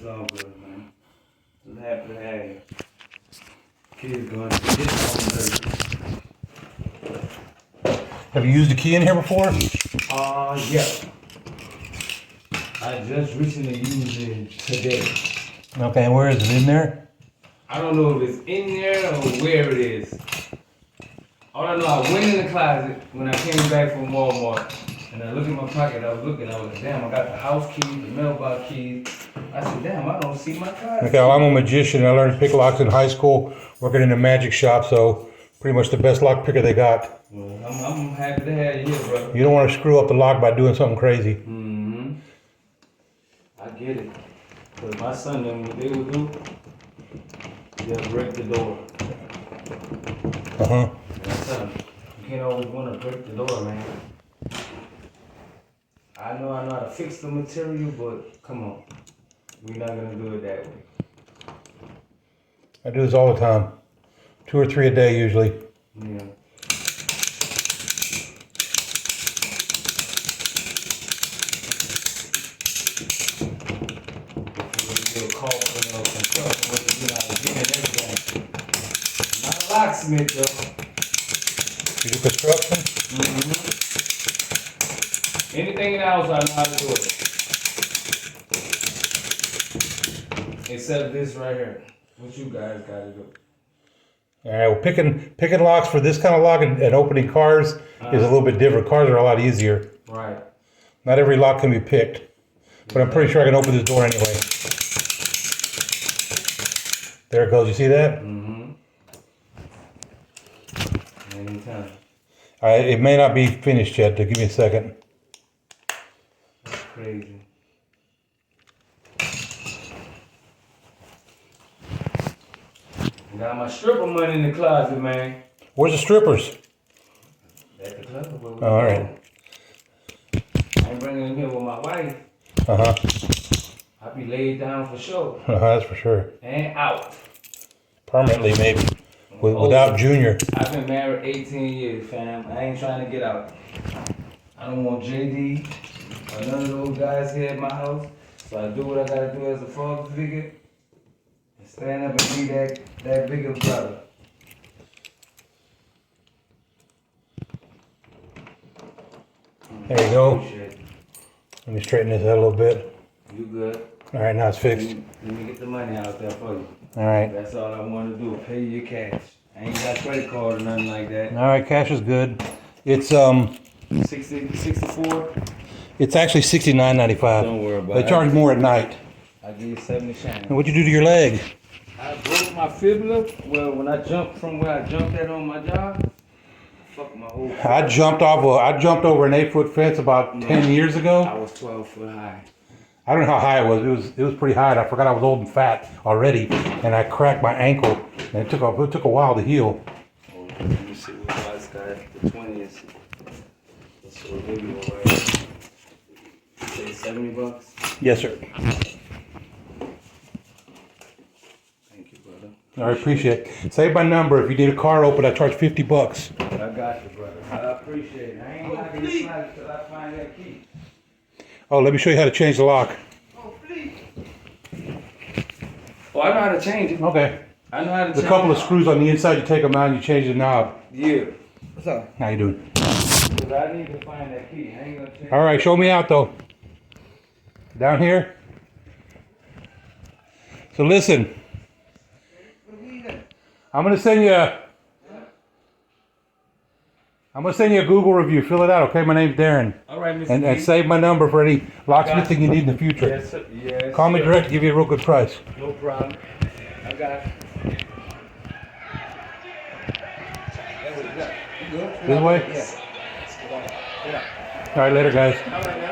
It's all good, man. Just happy to have you. Kids going to get home. Have you used a key in here before? Yeah. I just recently used it today. Okay, where is it? In there? I don't know if it's in there or where it is. All I know, I went in the closet when I came back from Walmart, and I looked in my pocket. I was like, damn, I got the house key, the mailbox key. I said, damn, I don't see my card. Okay, well, I'm a magician. I learned to pick locks in high school, working in a magic shop, so pretty much the best lock picker they got. Well, I'm happy to have you here, brother. You don't want to screw up the lock by doing something crazy. Mm-hmm. I get it. But my son, what they would do, they'll break the door. Uh-huh. And I tell them, you can't always want to break the door, man. I know how to fix the material, but come on. We're not going to do it that way. I do this all the time. 2 or 3 a day usually. Yeah. Not a locksmith though. You do construction? Mm-hmm. Anything else I know how to do it. Except this right here. What you guys gotta do. Alright, well picking locks for this kind of lock and opening cars is a little bit different. Cars are a lot easier. Right. Not every lock can be picked. But I'm pretty sure I can open this door anyway. There it goes, you see that? Mm-hmm. Anytime. It may not be finished yet, give me a second. That's crazy. I got my stripper money in the closet, man. Where's the strippers? At the club. Where we Oh, alright. I ain't bringing them here with my wife. Uh-huh. I be laid down for sure. That's for sure. And out. Permanently, maybe. Without Junior. I've been married 18 years, fam. I ain't trying to get out. I don't want JD or none of those guys here at my house. So I do what I gotta do as a father figure. And stand up and be that bigger brother. There you go. Appreciate it. Let me straighten this out a little bit. You good? Alright, now it's fixed. Let me get the money out there for you. Alright. That's all I want to do. Pay you your cash. I ain't got credit card or nothing like that. Alright, cash is good. It's 64? it's actually $69.95. Don't worry about it. They charge more at night. I give you 70 shine. And what'd you do to your leg? I broke my fibula. Well, when I jumped from where I jumped at on my job, fucked my whole foot. I jumped over an 8-foot fence about 10 years ago. I was 12 foot high. I don't know how high it was. It was pretty high. And I forgot I was old and fat already, and I cracked my ankle. And it took a while to heal. Oh, let me see what last guy, the 20th. So maybe right. Say $70. Yes, sir. Thank you, brother. I appreciate it. Save my number. If you need a car open, I charge $50. I got you, brother. I appreciate it. I ain't locking this closet till I find that key. Oh, let me show you how to change the lock. Oh, please. Oh, I know how to change it. Okay. I know how to change it. There's a couple of screws on the inside. You take them out and you change the knob. Yeah. What's up? How you doing? Because I need to find that key. I ain't gonna change. All right, show me out though. Down here. So listen. I'm gonna send you a Google review. Fill it out, okay? My name's Darren. All right, Mr. And save my number for any locksmithing you need in the future. Yes, sir. Yes, Call me sir. direct, give you a real good price. No problem. I got it. You good? This way? Yeah. All right, later, guys. All right, man.